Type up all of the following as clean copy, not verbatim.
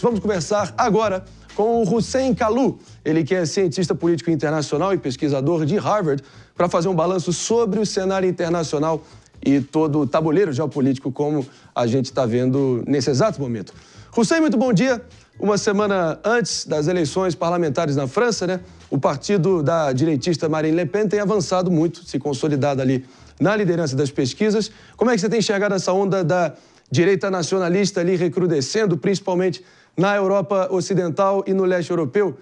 Vamos conversar agora com o Hussein Kalu, ele que é cientista político internacional e pesquisador de Harvard, para fazer um balanço sobre o cenário internacional e todo o tabuleiro geopolítico como a gente está vendo nesse exato momento. Hussein, muito bom dia. Uma semana antes das eleições parlamentares na França, né, o partido da direitista Marine Le Pen tem avançado muito, se consolidado ali na liderança das pesquisas. Como é que você tem enxergado essa onda da direita nacionalista ali recrudescendo, principalmente na Europa Ocidental e no leste europeu?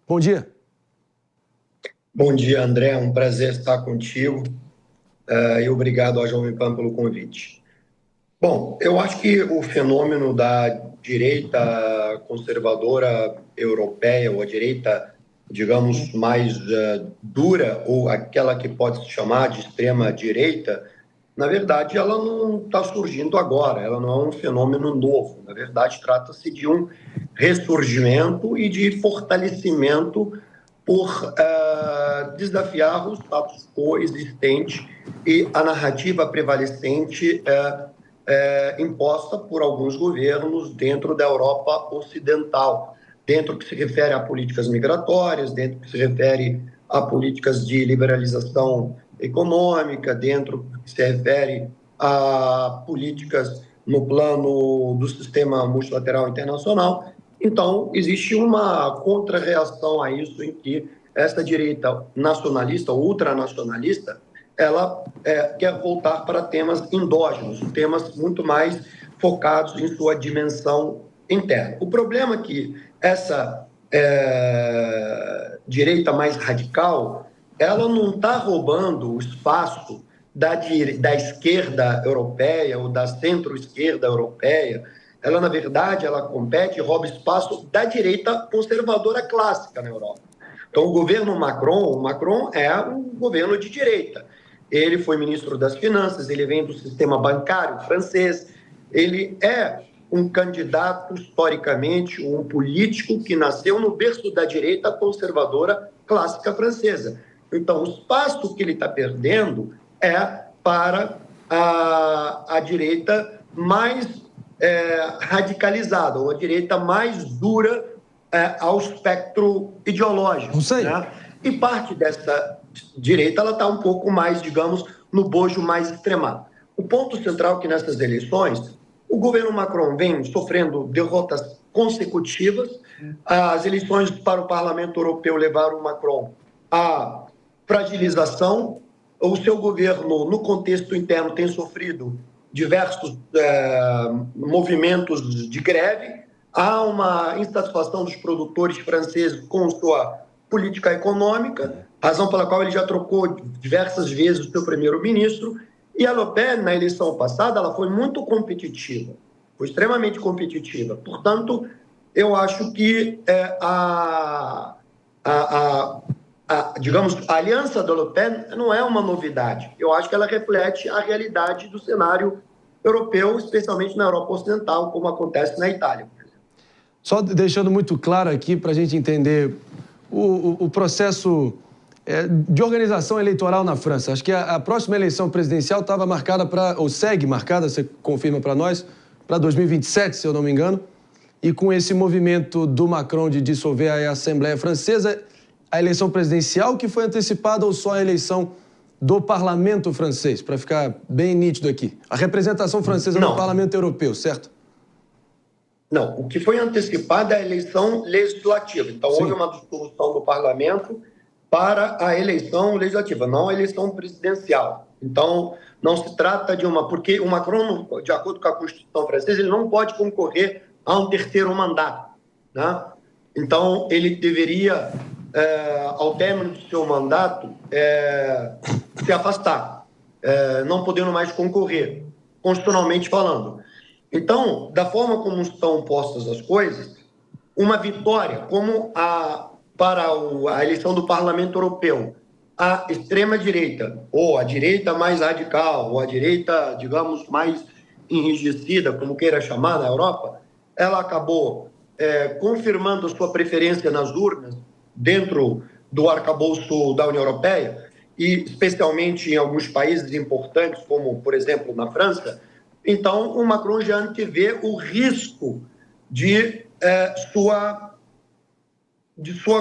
Bom dia. Bom dia, André. É um prazer estar contigo e obrigado ao Jovem Pan pelo convite. Bom, eu acho que o fenômeno da direita conservadora europeia, ou a direita, digamos, mais dura, ou aquela que pode se chamar de extrema-direita, na verdade, ela não está surgindo agora, ela não é um fenômeno novo. Na verdade, trata-se de um ressurgimento e de fortalecimento por desafiar o status quo existente e a narrativa prevalecente imposta por alguns governos dentro da Europa Ocidental, dentro do que se refere a políticas migratórias, dentro do que se refere a políticas de liberalização econômica, dentro do que se refere a políticas no plano do sistema multilateral internacional. Então, existe uma contra-reação a isso, em que essa direita nacionalista, ultranacionalista, ela quer voltar para temas endógenos, temas muito mais focados em sua dimensão interna. O problema é que essa direita mais radical, ela não está roubando o espaço da esquerda europeia ou da centro-esquerda europeia. Ela, na verdade, ela compete e rouba espaço da direita conservadora clássica na Europa. Então, o governo Macron é um governo de direita. Ele foi ministro das Finanças, ele vem do sistema bancário francês, ele é um candidato, historicamente, um político que nasceu no berço da direita conservadora clássica francesa. Então, o espaço que ele está perdendo é para a direita mais radicalizada, ou a direita mais dura ao espectro ideológico. Né? E parte dessa direita ela está um pouco mais, digamos, no bojo mais extremado. O ponto central é que nessas eleições, o governo Macron vem sofrendo derrotas consecutivas. As eleições para o Parlamento Europeu levaram o Macron à fragilização. O seu governo, no contexto interno, tem sofrido diversos movimentos de greve. Há uma insatisfação dos produtores franceses com sua política econômica, razão pela qual ele já trocou diversas vezes o seu primeiro-ministro. E a Le Pen, na eleição passada, ela foi muito competitiva, foi extremamente competitiva. Portanto, eu acho que digamos, a aliança da Le Pen não é uma novidade. Eu acho que ela reflete a realidade do cenário europeu, especialmente na Europa Ocidental, como acontece na Itália. Só deixando muito claro aqui para a gente entender o processo de organização eleitoral na França. Acho que a próxima eleição presidencial estava marcada ou segue marcada, você confirma para nós, para 2027, se eu não me engano. E com esse movimento do Macron de dissolver a Assembleia Francesa, a eleição presidencial que foi antecipada ou só a eleição do Parlamento francês, para ficar bem nítido aqui? A representação francesa no Parlamento Europeu, certo? Não, o que foi antecipado é a eleição legislativa. Então, houve uma dissolução do parlamento para a eleição legislativa, não a eleição presidencial. Então, não se trata de porque o Macron, de acordo com a Constituição francesa, ele não pode concorrer a um terceiro mandato. Né? Então, ele deveria, ao término do seu mandato, se afastar, não podendo mais concorrer, constitucionalmente falando. Então, da forma como estão postas as coisas, uma vitória como para a eleição do Parlamento Europeu, a extrema-direita, ou a direita mais radical, ou a direita, digamos, mais enrijecida, como queira chamar na Europa, ela acabou confirmando sua preferência nas urnas dentro do arcabouço da União Europeia, e especialmente em alguns países importantes, como, por exemplo, na França. Então, o Macron já antevê o risco de sua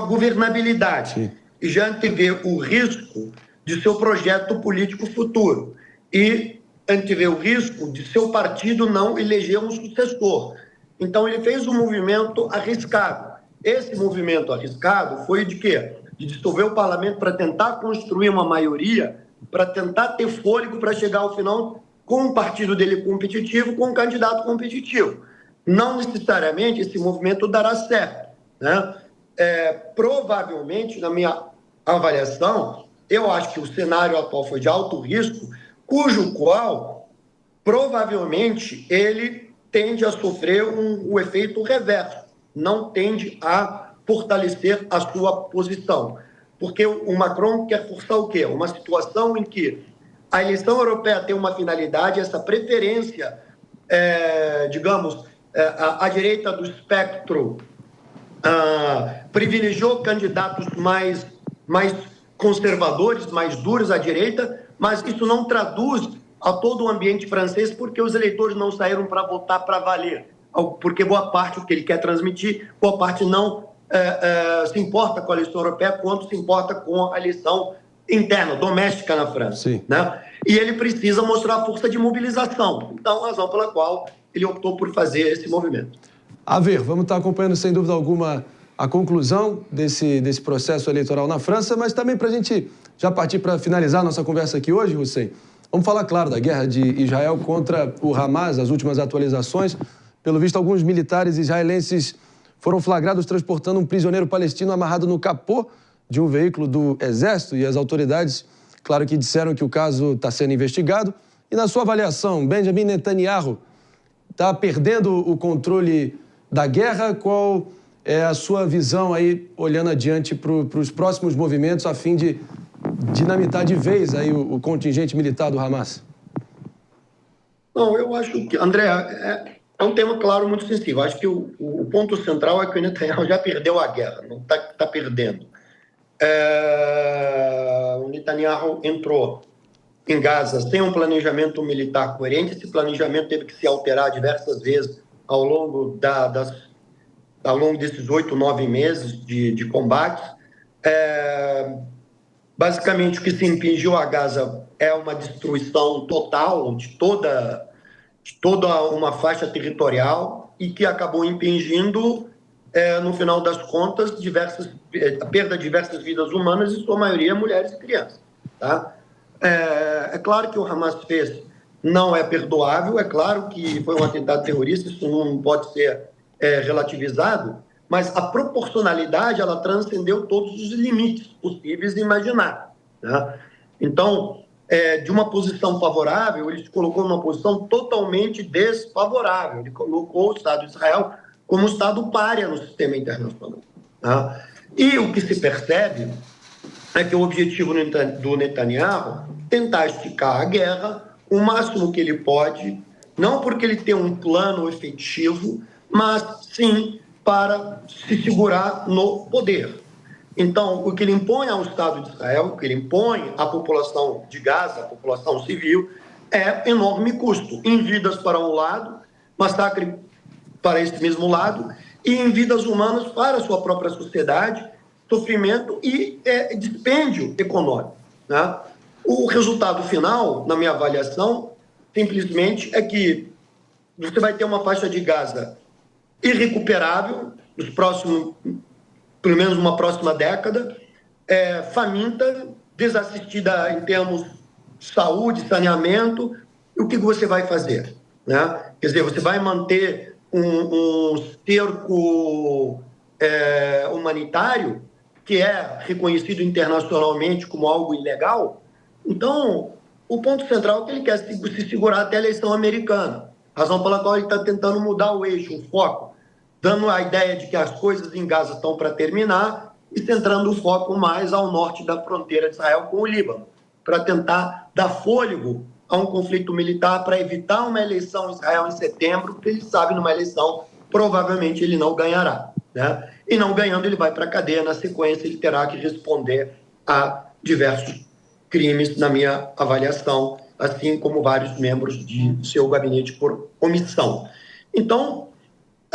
governabilidade. Sim. E já antevê o risco de seu projeto político futuro. E antevê o risco de seu partido não eleger um sucessor. Então, ele fez um movimento arriscado. Esse movimento arriscado foi de quê? De dissolver o parlamento para tentar construir uma maioria, para tentar ter fôlego para chegar ao final com o partido dele competitivo, com um candidato competitivo. Não necessariamente esse movimento dará certo, né? Provavelmente, na minha avaliação, eu acho que o cenário atual foi de alto risco, cujo qual, provavelmente, ele tende a sofrer o efeito reverso, não tende a fortalecer a sua posição. Porque o Macron quer forçar o quê? Uma situação em que a eleição europeia tem uma finalidade, essa preferência, digamos, a direita do espectro privilegiou candidatos mais conservadores, mais duros à direita, mas isso não traduz a todo o ambiente francês, porque os eleitores não saíram para votar para valer, porque boa parte do que ele quer transmitir, boa parte não se importa com a eleição europeia quanto se importa com a eleição interna, doméstica na França. Né? E ele precisa mostrar a força de mobilização. Então, a razão pela qual ele optou por fazer esse movimento. A ver, vamos estar acompanhando, sem dúvida alguma, a conclusão desse processo eleitoral na França, mas também para a gente já partir para finalizar a nossa conversa aqui hoje, Hussein, vamos falar, claro, da guerra de Israel contra o Hamas, as últimas atualizações. Pelo visto, alguns militares israelenses foram flagrados transportando um prisioneiro palestino amarrado no capô de um veículo do Exército, e as autoridades, claro que disseram que o caso está sendo investigado. E na sua avaliação, Benjamin Netanyahu está perdendo o controle da guerra? Qual é a sua visão aí, olhando adiante para os próximos movimentos, a fim de dinamitar de vez aí o contingente militar do Hamas? Não, eu acho que, André, é um tema, claro, muito sensível. Acho que o ponto central é que o Netanyahu já perdeu a guerra, não está perdendo. O Netanyahu entrou em Gaza sem um planejamento militar coerente. Esse planejamento teve que se alterar diversas vezes ao longo desses 8, 9 meses de combates. Basicamente, o que se impingiu a Gaza é uma destruição total de toda uma faixa territorial e que acabou impingindo, no final das contas, a perda de diversas vidas humanas, e sua maioria mulheres e crianças. Tá? É claro que o Hamas fez não é perdoável, é claro que foi um atentado terrorista, isso não pode ser relativizado, mas a proporcionalidade, ela transcendeu todos os limites possíveis e imagináveis. Né? Então, de uma posição favorável, ele se colocou numa posição totalmente desfavorável. Ele colocou o Estado de Israel como um Estado pária no sistema internacional. Né? E o que se percebe é que o objetivo do Netanyahu é tentar esticar a guerra o máximo que ele pode, não porque ele tem um plano efetivo, mas sim para se segurar no poder. Então, o que ele impõe ao Estado de Israel, o que ele impõe à população de Gaza, à população civil, é enorme custo, em vidas para um lado, massacre para esse mesmo lado, e em vidas humanas para a sua própria sociedade, sofrimento e dispêndio econômico. Né? O resultado final, na minha avaliação, simplesmente é que você vai ter uma faixa de Gaza irrecuperável nos próximos, pelo menos uma próxima década, faminta, desassistida em termos de saúde, saneamento. E o que você vai fazer? Né? Quer dizer, você vai manter um cerco humanitário que é reconhecido internacionalmente como algo ilegal? Então, o ponto central é que ele quer se segurar até a eleição americana, razão pela qual ele está tentando mudar o eixo, o foco, dando a ideia de que as coisas em Gaza estão para terminar e centrando o foco mais ao norte da fronteira de Israel com o Líbano, para tentar dar fôlego a um conflito militar, para evitar uma eleição em Israel em setembro, porque ele sabe numa eleição provavelmente ele não ganhará. Né? E não ganhando, ele vai para a cadeia. Na sequência, ele terá que responder a diversos crimes, na minha avaliação, assim como vários membros de seu gabinete por omissão. Então,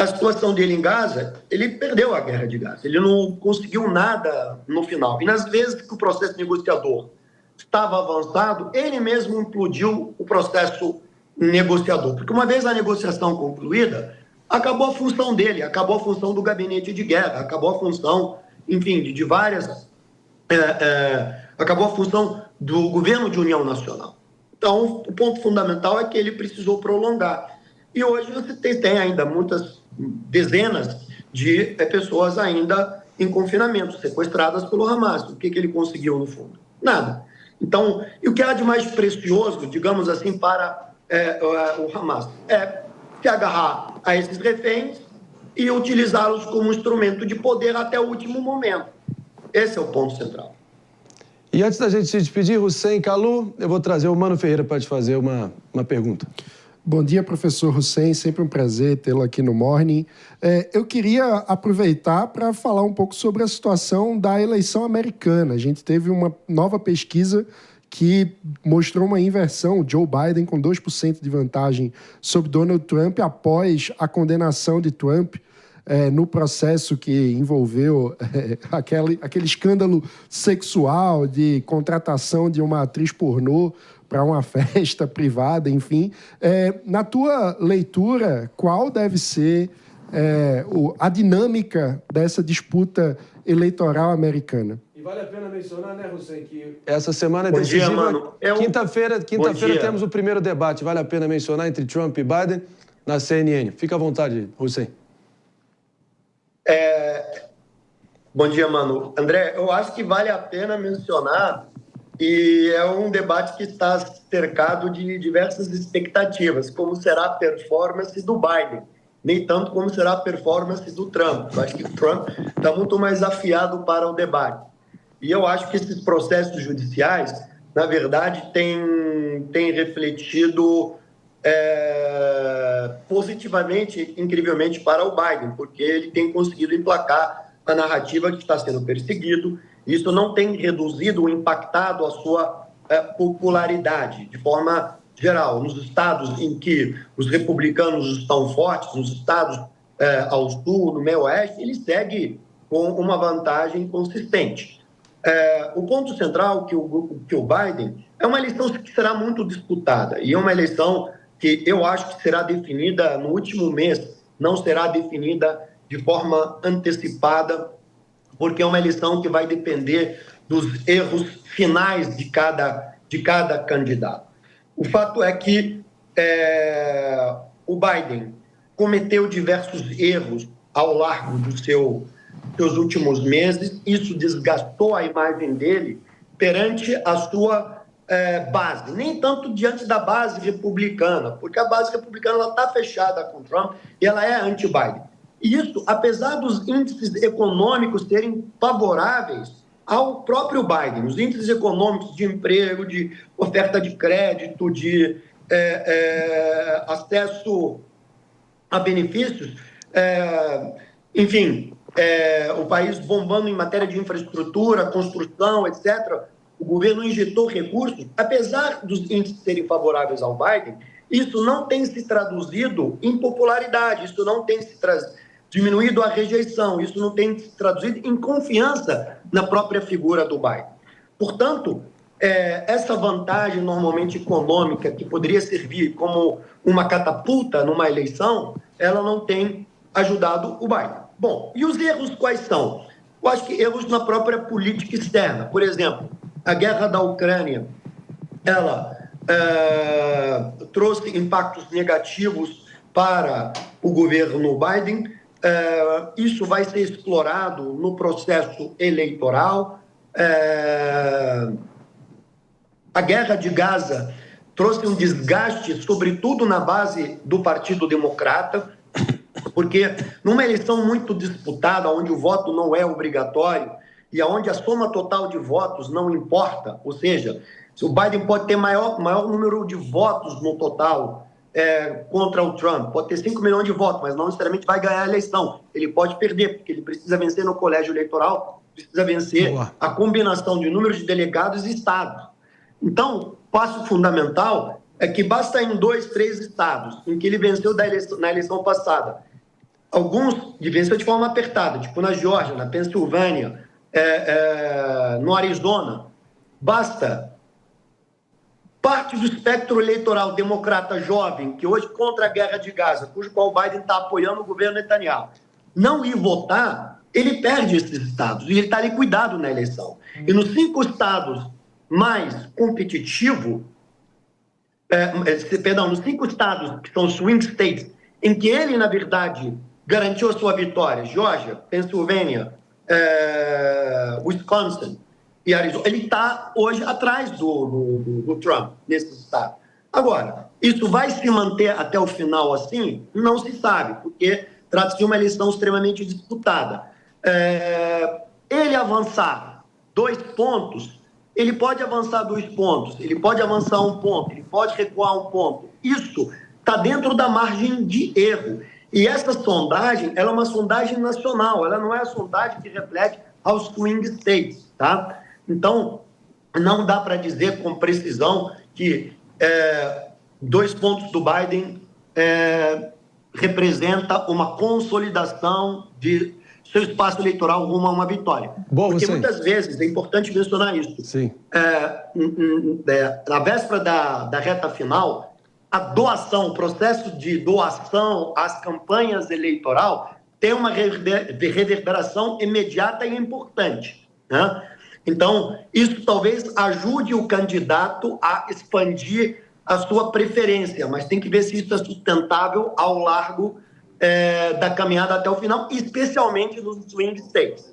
a situação dele em Gaza, ele perdeu a guerra de Gaza. Ele não conseguiu nada no final. E nas vezes que o processo negociador estava avançado, ele mesmo implodiu o processo negociador. Porque uma vez a negociação concluída, acabou a função dele, acabou a função do gabinete de guerra, acabou a função, enfim, de várias... acabou a função do governo de união nacional. Então, o ponto fundamental é que ele precisou prolongar. E hoje você tem ainda muitas dezenas de pessoas ainda em confinamento, sequestradas pelo Hamas. O que ele conseguiu, no fundo? Nada. Então, e o que há de mais precioso, digamos assim, para o Hamas? É se agarrar a esses reféns e utilizá-los como instrumento de poder até o último momento. Esse é o ponto central. E antes da gente se despedir, Hussein Kalu, eu vou trazer o Mano Ferreira para te fazer uma pergunta. Bom dia, professor Hussein, sempre um prazer tê-lo aqui no Morning. Eu queria aproveitar para falar um pouco sobre a situação da eleição americana. A gente teve uma nova pesquisa que mostrou uma inversão, Joe Biden com 2% de vantagem sobre Donald Trump após a condenação de Trump no processo que envolveu aquele escândalo sexual de contratação de uma atriz pornô para uma festa privada, enfim. Na tua leitura, qual deve ser a dinâmica dessa disputa eleitoral americana? E vale a pena mencionar, né, Hussein, que essa semana é decisiva. Bom dia, mano. Quinta-feira temos o primeiro debate, vale a pena mencionar, entre Trump e Biden, na CNN. Fica à vontade, Hussein. Bom dia, mano. André, eu acho que vale a pena mencionar, e é um debate que está cercado de diversas expectativas, como será a performance do Biden, nem tanto como será a performance do Trump. Eu acho que o Trump está muito mais afiado para o debate. E eu acho que esses processos judiciais, na verdade, têm refletido positivamente, incrivelmente, para o Biden, porque ele tem conseguido emplacar a narrativa que está sendo perseguido. Isso não tem reduzido ou impactado a sua popularidade de forma geral. Nos estados em que os republicanos estão fortes, nos estados ao sul, no meio oeste, ele segue com uma vantagem consistente. O ponto central que o Biden é uma eleição que será muito disputada, e é uma eleição que eu acho que será definida no último mês, não será definida de forma antecipada, porque é uma eleição que vai depender dos erros finais de cada candidato. O fato é que o Biden cometeu diversos erros ao largo dos seus últimos meses. Isso desgastou a imagem dele perante a sua base, nem tanto diante da base republicana, porque a base republicana está fechada com Trump e ela é anti-Biden. E isso, apesar dos índices econômicos serem favoráveis ao próprio Biden, os índices econômicos de emprego, de oferta de crédito, de acesso a benefícios, enfim, o país bombando em matéria de infraestrutura, construção, etc., o governo injetou recursos, apesar dos índices serem favoráveis ao Biden, isso não tem se traduzido em popularidade, isso não tem se diminuído a rejeição, isso não tem se traduzido em confiança na própria figura do Biden. Portanto, essa vantagem normalmente econômica, que poderia servir como uma catapulta numa eleição, ela não tem ajudado o Biden. Bom, e os erros quais são? Eu acho que erros na própria política externa. Por exemplo, a guerra da Ucrânia, ela trouxe impactos negativos para o governo Biden. Isso vai ser explorado no processo eleitoral. A guerra de Gaza trouxe um desgaste, sobretudo na base do Partido Democrata, porque numa eleição muito disputada, onde o voto não é obrigatório e onde a soma total de votos não importa, ou seja, se o Biden pode ter maior número de votos no total contra o Trump, pode ter 5 milhões de votos, mas não necessariamente vai ganhar a eleição. Ele pode perder, porque ele precisa vencer no colégio eleitoral, precisa vencer a combinação de números de delegados e estados. Então, o passo fundamental é que basta em 2, 3 estados, em que ele venceu na eleição passada, Alguns venceu de forma apertada, tipo na Geórgia, na Pensilvânia, no Arizona. Basta parte do espectro eleitoral democrata jovem, que hoje contra a guerra de Gaza, cujo qual o Biden está apoiando o governo Netanyahu, não ir votar, ele perde esses estados e ele está liquidado na eleição. E nos 5 estados mais competitivos, nos 5 estados que são swing states, em que ele, na verdade, garantiu a sua vitória, Geórgia, Pensilvânia, Wisconsin e Arizona, ele está hoje atrás do Trump, nesse estado. Agora, isso vai se manter até o final assim? Não se sabe, porque trata-se de uma eleição extremamente disputada. Ele avançar 2 pontos, ele pode avançar 2 pontos, ele pode avançar 1 ponto, ele pode recuar 1 ponto. Isso está dentro da margem de erro. E essa sondagem, ela é uma sondagem nacional, ela não é a sondagem que reflete aos swing states, tá? Então, não dá para dizer com precisão que 2 pontos do Biden representa uma consolidação de seu espaço eleitoral rumo a uma vitória. Porque muitas vezes, é importante mencionar isso, Sim. Na véspera da reta final, a doação, o processo de doação às campanhas eleitorais tem uma reverberação imediata e importante, né? Então, isso talvez ajude o candidato a expandir a sua preferência, mas tem que ver se isso é sustentável ao largo da caminhada até o final, especialmente nos swing states.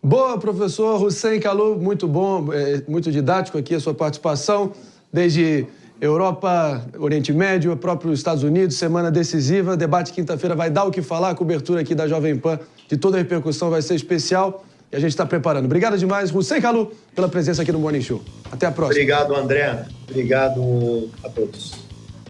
Boa, professor Hussein Kalu, muito bom, muito didático aqui a sua participação, desde Europa, Oriente Médio, próprio Estados Unidos, semana decisiva, debate quinta-feira vai dar o que falar, a cobertura aqui da Jovem Pan de toda a repercussão vai ser especial e a gente está preparando. Obrigado demais, Hussein Kalu, pela presença aqui no Morning Show. Até a próxima. Obrigado, André. Obrigado a todos.